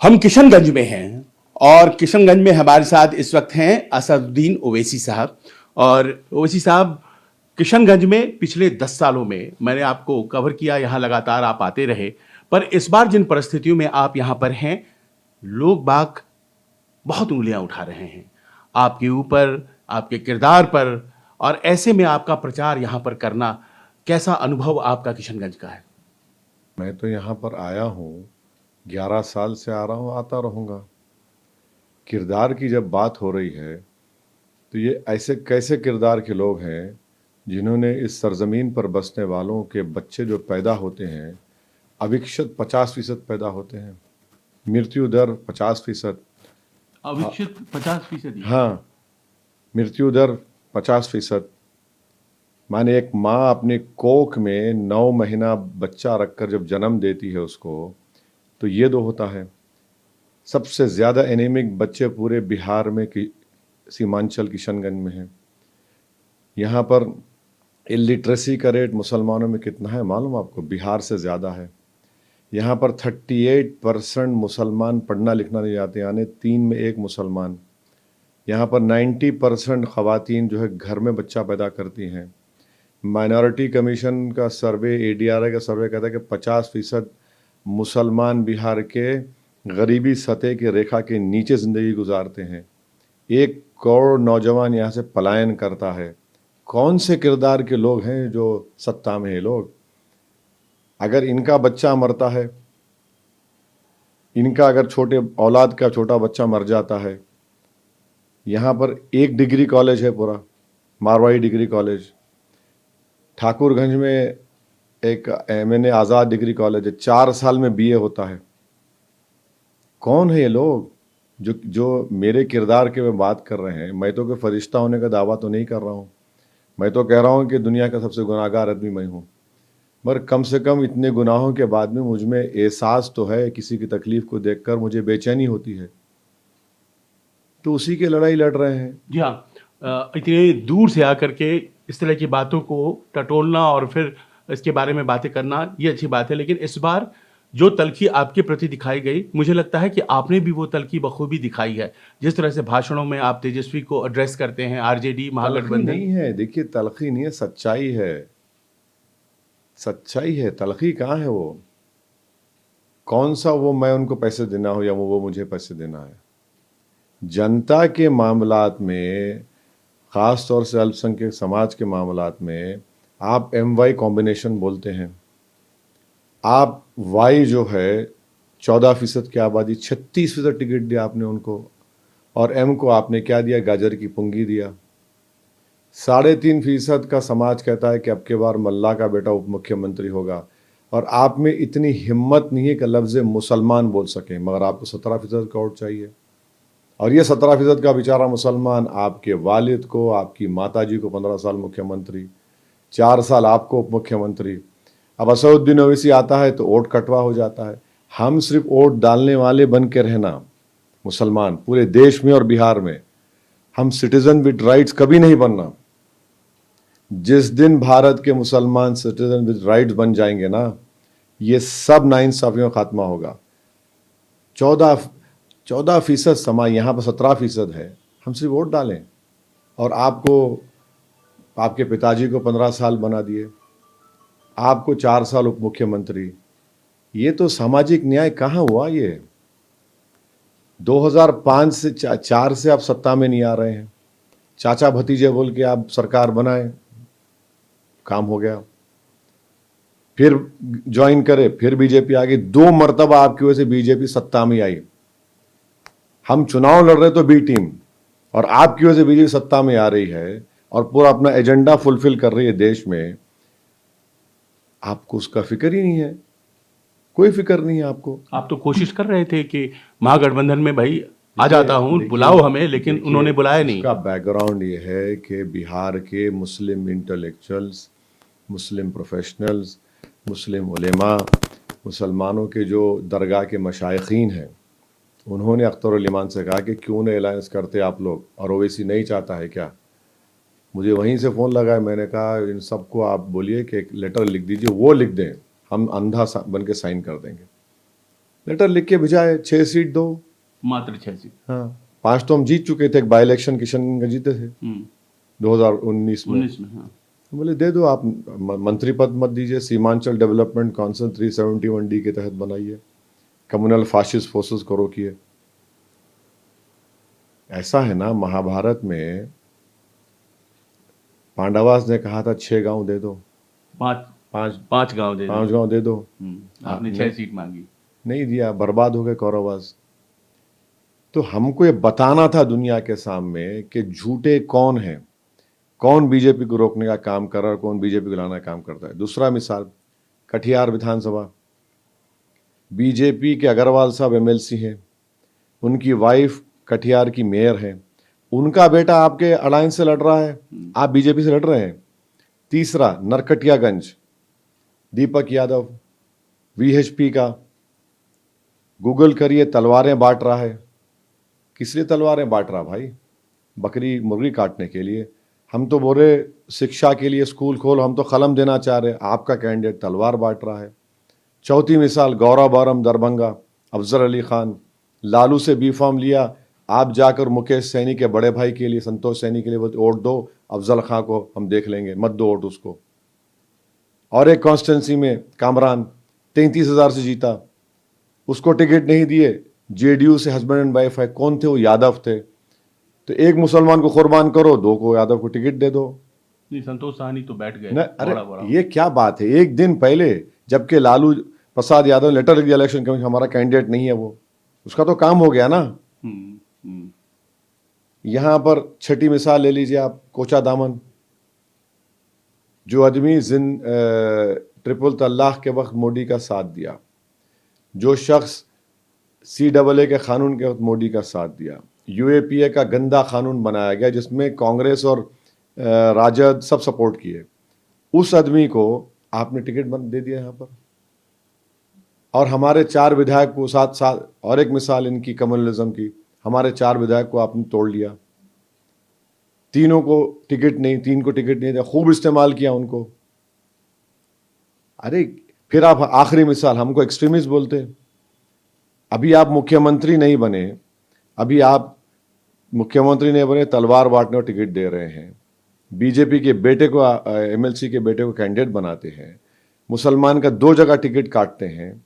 हम किशनगंज में हैं और किशनगंज में हमारे साथ इस वक्त हैं असदुद्दीन ओवैसी साहब। और ओवैसी साहब, किशनगंज में पिछले 10 सालों में मैंने आपको कवर किया, यहाँ लगातार आप आते रहे। पर इस बार जिन परिस्थितियों में आप यहाँ पर हैं, लोग बाग बहुत उंगलियां उठा रहे हैं आपके ऊपर, आपके किरदार पर। और ऐसे में आपका प्रचार यहाँ पर करना, कैसा अनुभव आपका किशनगंज का है? मैं तो यहाँ पर आया हूँ, 11 साल से आ रहा हूँ, आता रहूँगा। किरदार की जब बात हो रही है तो ये ऐसे कैसे किरदार के लोग हैं जिन्होंने इस सरजमीन पर बसने वालों के बच्चे जो पैदा होते हैं, अविकसित 50% पैदा होते हैं, मृत्यु दर 50%। अविकसित 50%? हाँ, मृत्यु दर 50%। माने एक माँ अपने कोख में 9 महीना बच्चा रखकर जब जन्म देती है उसको, तो ये दो होता है। सबसे ज़्यादा एनीमिक बच्चे पूरे बिहार में की सीमांचल किशनगंज में हैं। यहाँ पर इलिटरेसी का रेट मुसलमानों में कितना है मालूम आपको? बिहार से ज़्यादा है। यहाँ पर 38% मुसलमान पढ़ना लिखना नहीं जाते, यानी 3 में 1 मुसलमान। यहाँ पर 90% ख़वातीन जो है घर में बच्चा पैदा करती हैं। माइनॉरिटी कमीशन का सर्वे, ADRI का सर्वे कहता है कि 50% मुसलमान बिहार के गरीबी सतह की रेखा के नीचे ज़िंदगी गुजारते हैं। 1 करोड़ नौजवान यहाँ से पलायन करता है। कौन से किरदार के लोग हैं जो सत्ता में हैं लोग? अगर इनका बच्चा मरता है, इनका अगर छोटे औलाद का छोटा बच्चा मर जाता है, यहाँ पर 1 डिग्री कॉलेज है पूरा, मारवाड़ी डिग्री कॉलेज। ठाकुरगंज में एक MNA आज़ाद डिग्री कॉलेज है, 4 साल में BA होता है। कौन है ये लोग जो मेरे किरदार के में बात कर रहे हैं? मैं तो कोई फरिश्ता होने का दावा तो नहीं कर रहा हूँ, मैं तो कह रहा हूँ कि दुनिया का सबसे गुनाहगार आदमी मैं हूँ। मगर कम से कम इतने गुनाहों के बाद में मुझ में एहसास तो है, किसी की तकलीफ को देखकर मुझे बेचैनी होती है, तो उसी की लड़ाई लड़ रहे हैं। जी हाँ। इतने दूर से आकर के इस तरह की बातों को टटोलना और फिर इसके बारे में बातें करना, ये अच्छी बात है। लेकिन इस बार जो तल्खी आपके प्रति दिखाई गई, मुझे लगता है कि आपने भी वो तल्खी बखूबी दिखाई है। जिस तरह से भाषणों में आप तेजस्वी को एड्रेस करते हैं, RJD, तलखी महागठबंधन। नहीं है, देखिए, तलखी नहीं है, सच्चाई है। सच्चाई है, तलखी कहाँ है? वो कौन सा वो मैं उनको पैसे देना हो या वो मुझे पैसे देना है? जनता के मामलात में, ख़ास तौर से अल्पसंख्यक समाज के मामलात में आप MY कॉम्बिनेशन बोलते हैं। आप Y जो है 14% की आबादी, 36% टिकट दिया आपने उनको, और M को आपने क्या दिया? गाजर की पुंगी दिया। 3.5% का समाज कहता है कि अब के बार मल्ला का बेटा उप मुख्यमंत्री होगा, और आप में इतनी हिम्मत नहीं है कि लफ्ज़ मुसलमान बोल सकें, मगर आपको 17% का वोट चाहिए। और ये 17% का बेचारा मुसलमान आपके वालिद को, आपकी माताजी को 15 साल मुख्यमंत्री, 4 साल आपको उप मुख्यमंत्री। अब असदुद्दीन ओवैसी आता है तो वोट कटवा हो जाता है। हम सिर्फ वोट डालने वाले बन के रहना, मुसलमान पूरे देश में और बिहार में, हम सिटीजन विद राइट्स कभी नहीं बनना। जिस दिन भारत के मुसलमान सिटीजन विद राइट्स बन जाएंगे ना, ये सब नाइंसाफियों का खात्मा होगा। 14% समाज, यहाँ पर 17% है। हम सिर्फ वोट डालें, और आपको, आपके पिताजी को 15 साल बना दिए, आपको 4 साल उप मुख्यमंत्री। ये तो सामाजिक न्याय कहाँ हुआ? ये 2005 से 4 से आप सत्ता में नहीं आ रहे हैं, चाचा भतीजे बोल के आप सरकार बनाए, काम हो गया। फिर ज्वाइन करे, फिर बीजेपी आ गई, 2 मरतबा आपकी वजह से बीजेपी सत्ता में आई। हम चुनाव लड़ रहे तो बी टीम, और आपकी वजह से बीजेपी सत्ता में आ रही है और पूरा अपना एजेंडा फुलफिल कर रही है देश में। आपको उसका फिक्र ही नहीं है, कोई फिक्र नहीं है आपको। आप तो कोशिश कर रहे थे कि महागठबंधन में भाई आ जाता हूं, बुलाओ हमें, लेकिन उन्होंने बुलाया नहीं। उसका बैकग्राउंड ये है कि बिहार के मुस्लिम इंटेलेक्चुअल्स, मुस्लिम प्रोफेशनल्स, मुस्लिम उलेमा, मुसलमानों के जो दरगाह के मशाइखीन हैं, उन्होंने अख्तर उल ईमान से कहा कि क्यों नहीं अलायंस करते आप लोग, और ओवैसी नहीं चाहता है क्या? मुझे वहीं से फ़ोन लगाया, मैंने कहा इन सबको आप बोलिए कि एक लेटर लिख दीजिए, वो लिख दें, हम अंधा बन के साइन कर देंगे। लेटर लिख के भिजाए 6 सीट दो। मात्र 6 सीट। हाँ, 5 तो हम जीत चुके थे, एक बाई इलेक्शन किशनगंज जीते थे 2019 में। 19 में। हाँ। बोले दे दो आप, मंत्री पद मत दीजिए, सीमांचल डेवलपमेंट काउंसिल 371D के तहत बनाइए, कम्युनल फासिस्ट फोर्सेस को रोकिए। ऐसा है ना, महाभारत में पांडवास ने कहा था 6 गांव दे दो, 5 गांव दे 5 गांव दे दो, आपने 6 सीट मांगी। नहीं दिया, बर्बाद हो गए कौरवास। तो हमको ये बताना था दुनिया के सामने कि झूठे कौन हैं, कौन बीजेपी को रोकने का काम कर रहा है, कौन बीजेपी को लाने का काम करता है। दूसरा मिसाल, कटिहार विधानसभा, बीजेपी के अग्रवाल साहब एमएलसी हैं, उनकी वाइफ कटिहार की मेयर है, उनका बेटा आपके अलायंस से लड़ रहा है, आप बीजेपी से लड़ रहे हैं। तीसरा, नरकटियागंज, दीपक यादव वीएचपी का, गूगल करिए, तलवारें बांट रहा है। किस लिए तलवारें बांट रहा भाई? बकरी मुर्गी काटने के लिए? हम तो बोले शिक्षा के लिए स्कूल खोल, हम तो कलम देना चाह रहे, आपका कैंडिडेट तलवार बांट रहा है। चौथी मिसाल, गौरव बारम दरभंगा, अफजल अली खान, लालू से बी फॉर्म लिया, आप जाकर मुकेश सैनी के बड़े भाई के लिए, संतोष सैनी के लिए वोट दो, अफजल खां को हम देख लेंगे, मत दो वोट उसको। और एक कॉन्स्टिट्यूंसी में कामरान 33,000 से जीता, उसको टिकट नहीं दिए, जेडीयू से हस्बैंड एंड वाइफ है, कौन थे वो? यादव थे। तो एक मुसलमान को कुर्बान करो, 2 को यादव को टिकट दे दो। नहीं, संतोष साहनी तो बैठ गए। अरे ये क्या बात है, एक दिन पहले जबकि लालू प्रसाद यादव ने लेटर लिख दिया इलेक्शन कमीशन, हमारा कैंडिडेट नहीं है वो, उसका तो काम हो गया ना। यहां पर छठी मिसाल ले लीजिए आप, कोचा दामन, जो आदमी ट्रिपल तलाक के वक्त मोदी का साथ दिया, जो शख्स CAA के कानून के वक्त मोदी का साथ दिया, UAPA का गंदा कानून बनाया गया जिसमें कांग्रेस और राजद सब सपोर्ट किए, उस आदमी को आपने टिकट बंद दे दिया यहां पर। और हमारे 4 विधायक को साथ साथ, और एक मिसाल इनकी कम्युनलिज्म की, हमारे 4 विधायक को आपने तोड़ लिया, 3 को टिकट नहीं दिया, खूब इस्तेमाल किया उनको। अरे फिर आप आखिरी मिसाल, हमको एक्सट्रीमिस्ट बोलते। अभी आप मुख्यमंत्री नहीं बने, तलवार बांटने और टिकट दे रहे हैं, बीजेपी के बेटे को, MLC के बेटे को कैंडिडेट बनाते हैं, मुसलमान का 2 जगह टिकट काटते हैं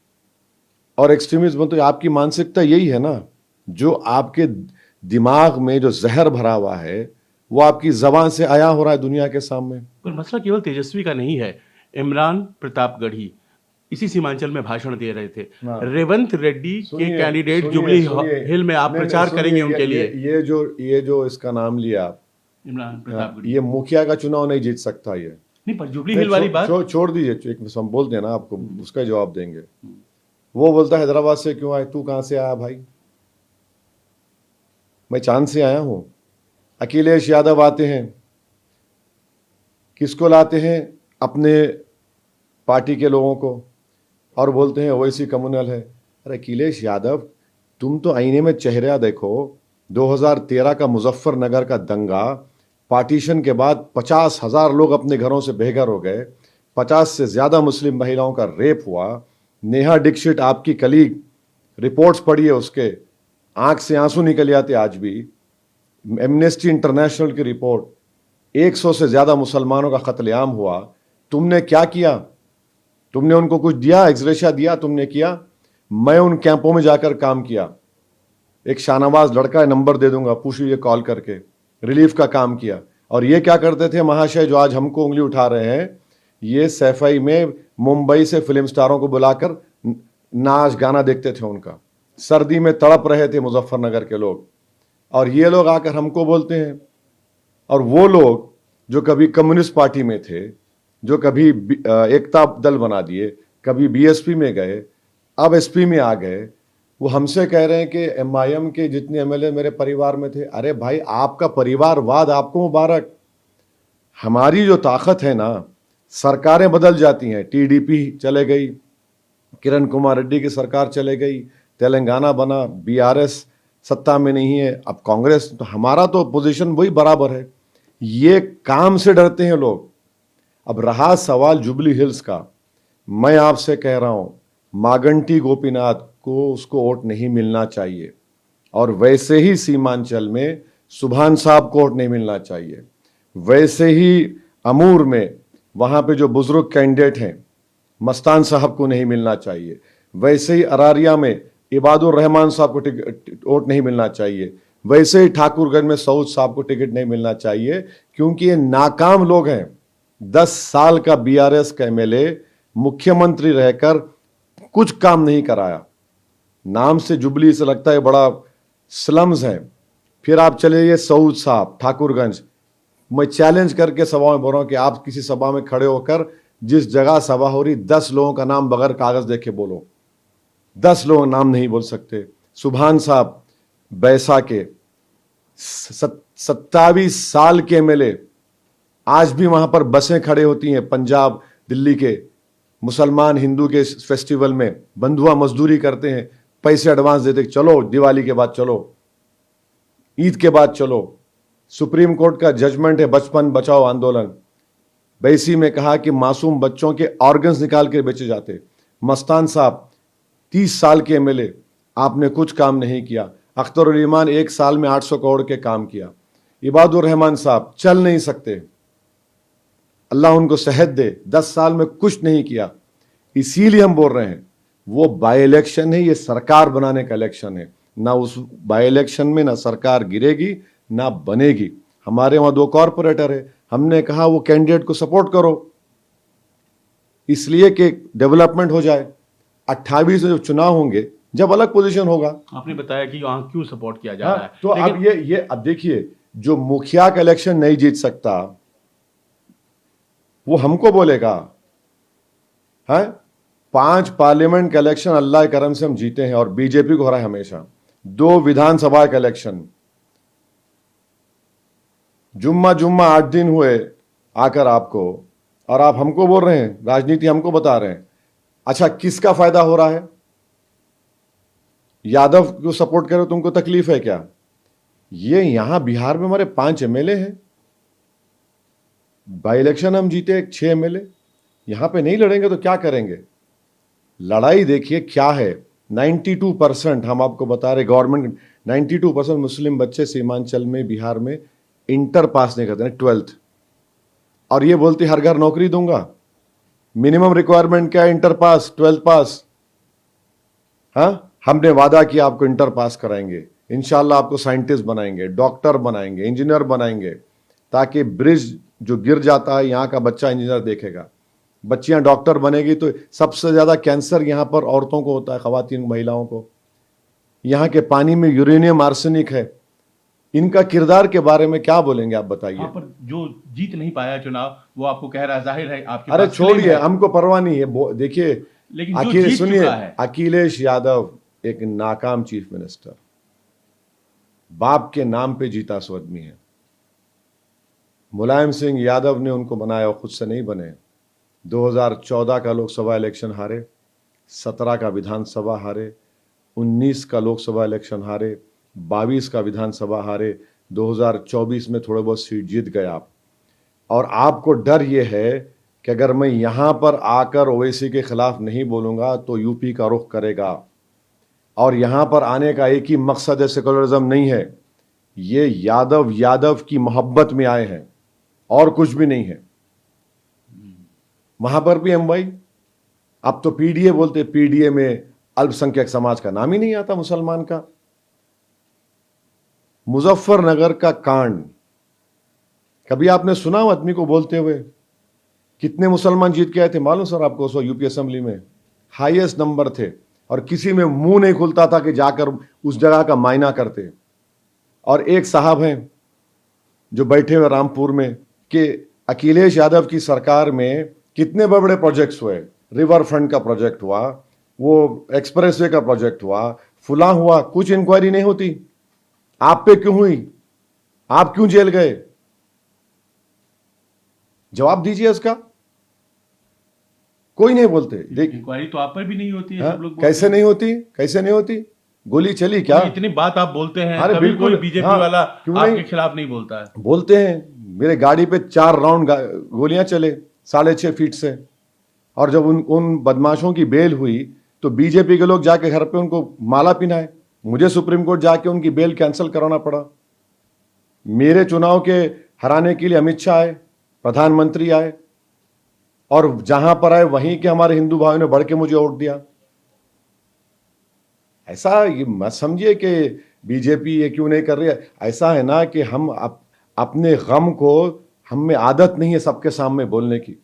और एक्सट्रीमिस्ट बनते। आपकी मानसिकता यही है ना, जो आपके दिमाग में जो जहर भरा हुआ है वो आपकी जबान से आया हो रहा है दुनिया के सामने। पर मसला केवल तेजस्वी का नहीं है। इमरान प्रतापगढ़ी इसी सीमांचल में भाषण दे रहे थे। रेवंत रेड्डी के कैंडिडेट जुबली हिल में आप प्रचार करेंगे उनके लिए। ये जो इसका नाम लिया आप, इमरान प्रतापगढ़ी, ये मुखिया का चुनाव नहीं जीत सकता ये। नहीं, पर जुबली हिल वाली बात छोड़ दीजिए, हम बोलते हैं ना आपको, उसका जवाब देंगे। वो बोलता है हैदराबाद से क्यों आए, तू कहां से आया भाई? मैं चांद से आया हूं। अखिलेश यादव आते हैं, किसको लाते हैं? अपने पार्टी के लोगों को, और बोलते हैं ओवैसी कम्युनल है। अरे अखिलेश यादव, तुम तो आईने में चेहरा देखो। 2013 का मुजफ्फरनगर का दंगा, पार्टीशन के बाद 50,000 लोग अपने घरों से बेघर हो गए, 50 से ज्यादा मुस्लिम महिलाओं का रेप हुआ। नेहा दीक्षित आपकी कलीग, रिपोर्ट्स पढ़िए उसके, आंख से आंसू निकल आते आज भी। एमनेस्टी इंटरनेशनल की रिपोर्ट, 100 से ज्यादा मुसलमानों का कत्लेआम हुआ। तुमने क्या किया? तुमने उनको कुछ दिया, एक्सग्रेशिया दिया? तुमने किया? मैं उन कैंपों में जाकर काम किया। एक शाहनवाज लड़का है, नंबर दे दूंगा, पूछ लीजिए कॉल करके, रिलीफ का काम किया। और ये क्या करते थे महाशय, जो आज हमको उंगली उठा रहे हैं, ये सैफई में मुंबई से फिल्म स्टारों को बुलाकर नाच गाना देखते थे उनका। सर्दी में तड़प रहे थे मुजफ्फरनगर के लोग, और ये लोग आकर हमको बोलते हैं। और वो लोग जो कभी कम्युनिस्ट पार्टी में थे, जो कभी एकता दल बना दिए, कभी बीएसपी में गए, अब एसपी में आ गए, वो हमसे कह रहे हैं कि एमआईएम के जितने एमएलए मेरे परिवार में थे। अरे भाई, आपका परिवारवाद आपको मुबारक। हमारी जो ताकत है ना, सरकारें बदल जाती हैं, टीडीपी चले गई, किरण कुमार रेड्डी की सरकार चले गई, तेलंगाना बना, बीआरएस सत्ता में नहीं है, अब कांग्रेस, तो हमारा तो पोजीशन वही बराबर है। ये काम से डरते हैं लोग। अब रहा सवाल जुबली हिल्स का, मैं आपसे कह रहा हूं, मागंटी गोपीनाथ को उसको वोट नहीं मिलना चाहिए, और वैसे ही सीमांचल में सुभान साहब को वोट नहीं मिलना चाहिए, वैसे ही अमूर में वहां पे जो बुजुर्ग कैंडिडेट हैं मस्तान साहब को नहीं मिलना चाहिए, वैसे ही अरारिया में इबादुर रहमान साहब को वोट नहीं मिलना चाहिए, वैसे ही ठाकुरगंज में सऊद साहब को टिकट नहीं मिलना चाहिए, क्योंकि ये नाकाम लोग हैं। 10 साल का बीआरएस का एमएलए मुख्यमंत्री रहकर कुछ काम नहीं कराया। नाम से जुबली से लगता है बड़ा स्लम्स है। फिर आप चले गए सऊद साहब ठाकुरगंज, मैं चैलेंज करके सभा में बोल रहा हूं कि आप किसी सभा में खड़े होकर जिस जगह सभा हो रही 10 लोगों का नाम बगैर कागज देखे बोलो, 10 लोगों का नाम नहीं बोल सकते। सुभान साहब बैसा के 27 साल के एमएलए, आज भी वहां पर बसें खड़े होती हैं पंजाब दिल्ली के मुसलमान हिंदू के फेस्टिवल में, बंधुआ मजदूरी करते हैं, पैसे एडवांस देते, चलो दिवाली के बाद चलो, ईद के बाद चलो। सुप्रीम कोर्ट का जजमेंट है बचपन बचाओ आंदोलन, बैसी में कहा कि मासूम बच्चों के ऑर्गन्स निकाल के बेचे जाते। मस्तान साहब 30 साल के एमएलए, आपने कुछ काम नहीं किया। अख्तरुल ईमान 1 साल में 800 करोड़ के काम किया। इबादुर रहमान साहब चल नहीं सकते, अल्लाह उनको सेहत दे, 10 साल में कुछ नहीं किया। इसीलिए हम बोल रहे हैं वो बाई इलेक्शन है, ये सरकार बनाने का इलेक्शन है। ना उस बाई इलेक्शन में ना सरकार गिरेगी ना बनेगी। हमारे वहां 2 कॉरपोरेटर है, हमने कहा वो कैंडिडेट को सपोर्ट करो इसलिए कि डेवलपमेंट हो जाए। 28 में जब चुनाव होंगे जब अलग पोजीशन होगा। आपने बताया कि वहां क्यों सपोर्ट किया जा रहा है, तो अब ये अब देखिए, जो मुखिया का इलेक्शन नहीं जीत सकता वो हमको बोलेगा है। 5 पार्लियामेंट का इलेक्शन अल्लाह के करम से हम जीते हैं और बीजेपी को हरा है हमेशा। 2 विधानसभा का इलेक्शन, जुम्मा 8 दिन हुए आकर आपको, और आप हमको बोल रहे हैं, राजनीति हमको बता रहे हैं। अच्छा, किसका फायदा हो रहा है? यादव को सपोर्ट करो, तुमको तकलीफ है क्या? ये यहां बिहार में हमारे 5 एमएलए हैं, बाई इलेक्शन हम जीते 6 एमएलए, यहां पे नहीं लड़ेंगे तो क्या करेंगे? लड़ाई देखिए क्या है। 92% हम आपको बता रहे, गवर्नमेंट 92% मुस्लिम बच्चे सीमांचल में बिहार में इंटर पास नहीं करते, 12th, और ये बोलते हर घर नौकरी दूंगा। मिनिमम रिक्वायरमेंट क्या है? इंटर पास, 12th पास। हाँ, हमने वादा किया आपको इंटर पास कराएंगे, इंशाल्लाह आपको साइंटिस्ट बनाएंगे, डॉक्टर बनाएंगे, इंजीनियर बनाएंगे, ताकि ब्रिज जो गिर जाता है यहां का बच्चा इंजीनियर देखेगा, बच्चियां डॉक्टर बनेगी तो सबसे ज्यादा कैंसर यहां पर औरतों को होता है, खवातीन महिलाओं को। यहां के पानी में यूरेनियम आर्सेनिक है। इनका किरदार के बारे में क्या बोलेंगे आप बताइए? पर जो जीत नहीं पाया चुनाव वो आपको कह रहा है, जाहिर है आपके अरे पास छोड़िए, claim है। हमको परवाह नहीं है। देखिए, लेकिन जो जीत सुनिए, चुका है, अखिलेश यादव एक नाकाम चीफ मिनिस्टर, बाप के नाम पे जीता सो आदमी है। मुलायम सिंह यादव ने उनको बनाया, और खुद से नहीं बने। 2014 का लोकसभा इलेक्शन हारे, 17 का विधानसभा हारे, 19 का लोकसभा इलेक्शन हारे, 22 का विधानसभा हारे, 2024 में थोड़े बहुत सीट जीत गए आप। और आपको डर यह है कि अगर मैं यहां पर आकर ओवैसी के खिलाफ नहीं बोलूंगा तो यूपी का रुख करेगा। और यहां पर आने का एक ही मकसद है, सेकुलरिज्म नहीं है। ये यादव की मोहब्बत में आए हैं और कुछ भी नहीं है। वहां पर भी हम भाई, अब तो पीडीए बोलते, पीडीए में अल्पसंख्यक समाज का नाम ही नहीं आता, मुसलमान का। मुजफ्फरनगर का कांड कभी आपने सुना आदमी को बोलते हुए? कितने मुसलमान जीत के आए थे मालूम सर आपको? उस यूपी असेंबली में हाईएस्ट नंबर थे, और किसी में मुंह नहीं खुलता था कि जाकर उस जगह का मायना करते। और एक साहब हैं जो बैठे हुए रामपुर में, कि अखिलेश यादव की सरकार में कितने बड़े बड़े प्रोजेक्ट्स हुए। रिवर फ्रंट का प्रोजेक्ट हुआ, वो एक्सप्रेसवे का प्रोजेक्ट हुआ, फुला हुआ, कुछ इंक्वायरी नहीं होती। आप पे क्यों हुई? आप क्यों जेल गए? जवाब दीजिए इसका। कोई नहीं बोलते। इंक्वायरी तो आप पर भी नहीं होती है। हाँ? सब लोग बोलते कैसे हैं। नहीं होती? कैसे नहीं होती? गोली चली क्या? इतनी बात आप बोलते हैं, अरे कभी बिल्कुल, कोई बीजेपी हाँ, वाला क्यों आपके नहीं? खिलाफ नहीं बोलता है। बोलते हैं। मेरे गाड़ी पे 4 राउंड गोलियां चले 6.5 फीट से। और जब उन बदमाशों की बेल हुई तो बीजेपी के लोग जाके घर पे उनको माला पहनाए, मुझे सुप्रीम कोर्ट जाके उनकी बेल कैंसिल कराना पड़ा। मेरे चुनाव के हराने के लिए अमित शाह आए, प्रधानमंत्री आए, और जहां पर आए वहीं के हमारे हिंदू भाइयों ने बढ़ के मुझे वोट दिया। ऐसा ये मत समझिए कि बीजेपी ये क्यों नहीं कर रही है। ऐसा है ना कि हम अपने गम को, हम में आदत नहीं है सबके सामने बोलने की।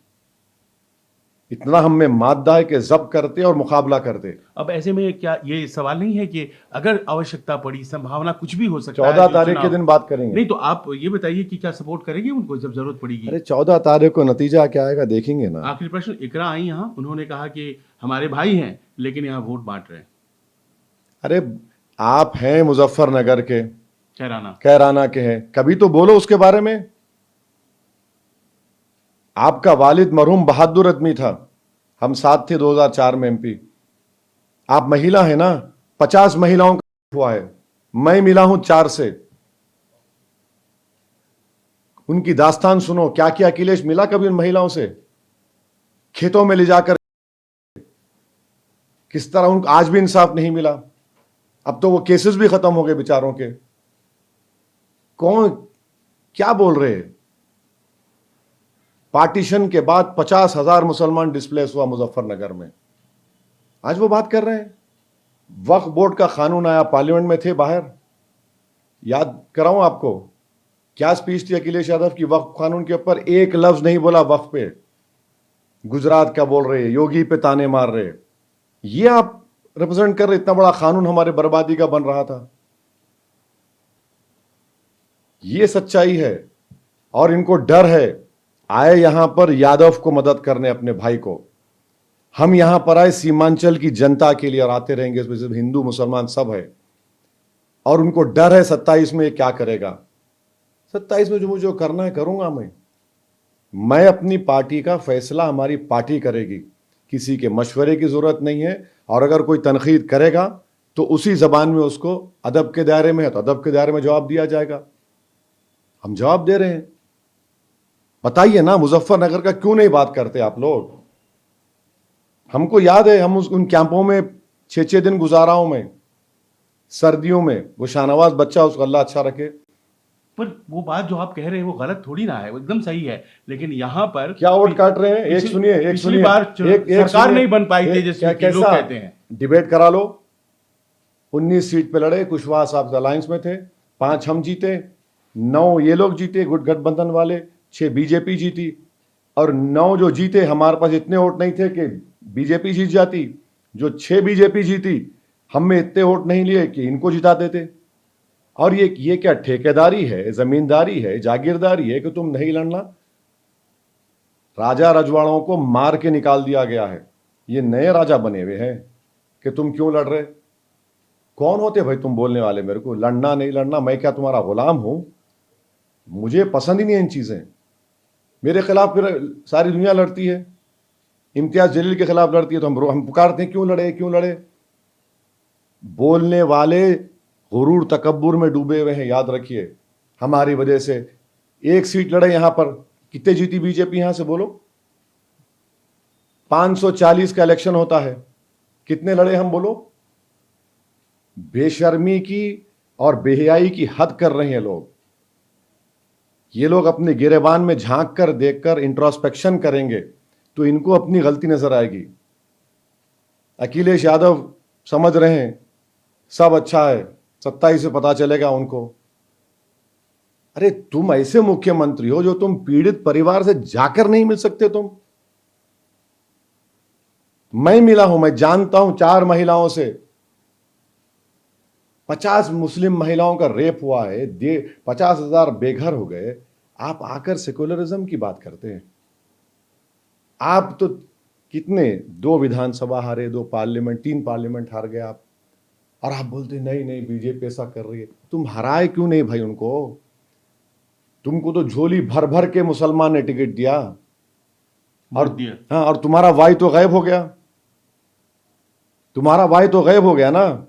इतना हम में मादा है कि जब्त करते और मुकाबला करते। अब ऐसे में क्या ये सवाल नहीं है कि अगर आवश्यकता पड़ी, संभावना कुछ भी हो सकता है 14 जो तारीख के चुनाव- दिन बात करेंगे। नहीं तो आप ये बताइए कि क्या सपोर्ट करेंगे उनको जब जरूरत पड़ेगी? अरे 14 तारीख को नतीजा क्या आएगा देखेंगे ना। आखिरी प्रश्न, इकरा आई यहाँ, उन्होंने कहा कि हमारे भाई हैं लेकिन यहाँ वोट बांट रहे हैं। अरे आप हैं मुजफ्फरनगर के, कैराना। कैराना के हैं, कभी तो बोलो उसके बारे में। आपका वालिद मरहूम बहादुर आदमी था, हम साथ थे 2004 में एमपी। आप महिला है ना, 50 महिलाओं का हुआ है, मैं मिला हूं 4 से। उनकी दास्तान सुनो, क्या क्या अखिलेश मिला कभी उन महिलाओं से, खेतों में ले जाकर किस तरह उनको आज भी इंसाफ नहीं मिला। अब तो वो केसेस भी खत्म हो गए बेचारों के। कौन क्या बोल रहे हैं? पार्टीशन के बाद 50,000 मुसलमान डिस्प्लेस हुआ मुजफ्फरनगर में, आज वो बात कर रहे हैं। वक्फ बोर्ड का कानून आया, पार्लियामेंट में थे बाहर, याद कराऊं आपको क्या स्पीच थी अखिलेश यादव की वक्फ कानून के ऊपर? एक लफ्ज नहीं बोला वक्फ पे। गुजरात का बोल रहे, योगी पे ताने मार रहे। ये आप रिप्रेजेंट कर रहे, इतना बड़ा कानून हमारे बर्बादी का बन रहा था। ये सच्चाई है। और इनको डर है, आए यहां पर यादव को मदद करने, अपने भाई को। हम यहां पर आए सीमांचल की जनता के लिए, और आते रहेंगे, इसमें सिर्फ हिंदू मुसलमान सब है। और उनको डर है 27 में ये क्या करेगा। 27 में जो मुझे करना है करूंगा मैं अपनी पार्टी का फैसला हमारी पार्टी करेगी, किसी के मशवरे की जरूरत नहीं है। और अगर कोई तनकीद करेगा तो उसी जबान में उसको, अदब के दायरे में है तो अदब के दायरे में जवाब दिया जाएगा। हम जवाब दे रहे हैं। बताइए ना, मुजफ्फरनगर का क्यों नहीं बात करते आप लोग? हमको याद है, हम उन कैंपों में 6-6 दिन गुजारा हूं मैं, सर्दियों में। वो शाहनवाज बच्चा, उसको अल्लाह अच्छा रखे। पर वो बात जो आप कह रहे हैं वो गलत थोड़ी ना है, वो एकदम सही है। लेकिन यहाँ पर क्या वोट काट रहे हैं? एक सुनिए, पिछली बार सरकार नहीं बन पाई तेजस्वी की, लोग कहते हैं। डिबेट करा लो। 19 सीट पे लड़े, कुशवाहा साहब अलायंस में थे, 5 हम जीते, 9 ये लोग जीते गठबंधन वाले, 6 बीजेपी जीती। और 9 जो जीते, हमारे पास इतने वोट नहीं थे कि बीजेपी जीत जाती। जो 6 बीजेपी जीती, हम में इतने वोट नहीं लिए कि इनको जिता देते। और ये क्या ठेकेदारी है, जमींदारी है, जागीरदारी है कि तुम नहीं लड़ना? राजा रजवाड़ों को मार के निकाल दिया गया है, ये नए राजा बने हुए हैं कि तुम क्यों लड़ रहे? कौन होते भाई तुम बोलने वाले मेरे को? लड़ना नहीं लड़ना, मैं क्या तुम्हारा गुलाम हूं? मुझे पसंद ही नहीं इन चीजें। मेरे खिलाफ फिर सारी दुनिया लड़ती है, इम्तियाज जलील के खिलाफ लड़ती है, तो हम पुकारते हैं क्यों लड़े क्यों लड़े। बोलने वाले गुरूर तकब्बुर में डूबे हुए हैं, याद रखिए। हमारी वजह से 1 सीट लड़े यहां पर, कितने जीती बीजेपी यहां से बोलो? 540 का इलेक्शन होता है, कितने लड़े हम बोलो? बेशर्मी की और बेहयाई की हद कर रहे हैं लोग। ये लोग अपने गिरेबान में झांक कर देखकर इंट्रोस्पेक्शन करेंगे तो इनको अपनी गलती नजर आएगी। अखिलेश यादव समझ रहे हैं सब अच्छा है, 27 से पता चलेगा उनको। अरे तुम ऐसे मुख्यमंत्री हो जो तुम पीड़ित परिवार से जाकर नहीं मिल सकते तुम? मैं मिला हूं, मैं जानता हूं 4 महिलाओं से, 50 मुस्लिम महिलाओं का रेप हुआ है, 50,000 बेघर हो गए। आप आकर सेकुलरिज्म की बात करते हैं। आप तो कितने 2 विधानसभा हारे, 2 पार्लियामेंट, 3 पार्लियामेंट हार गए आप, और आप बोलते नहीं नहीं बीजेपी ऐसा कर रही है। तुम हराए क्यों नहीं भाई उनको? तुमको तो झोली भर भर के मुसलमान ने टिकट दिया, और हाँ, और तुम्हारा वाई तो गायब हो गया। तुम्हारा वाई तो गायब हो गया ना,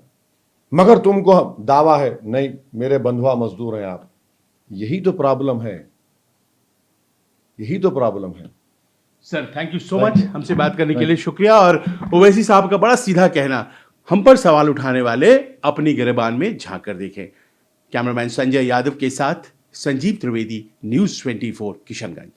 मगर तुमको दावा है नहीं मेरे बंधुआ मजदूर हैं आप। यही तो प्रॉब्लम है, यही तो प्रॉब्लम है। Sir thank you so much हमसे बात करने के लिए शुक्रिया। और ओवैसी साहब का बड़ा सीधा कहना, हम पर सवाल उठाने वाले अपनी गिरबान में झांक कर देखें। कैमरामैन संजय यादव के साथ संजीव त्रिवेदी, न्यूज़ 24 किशनगंज।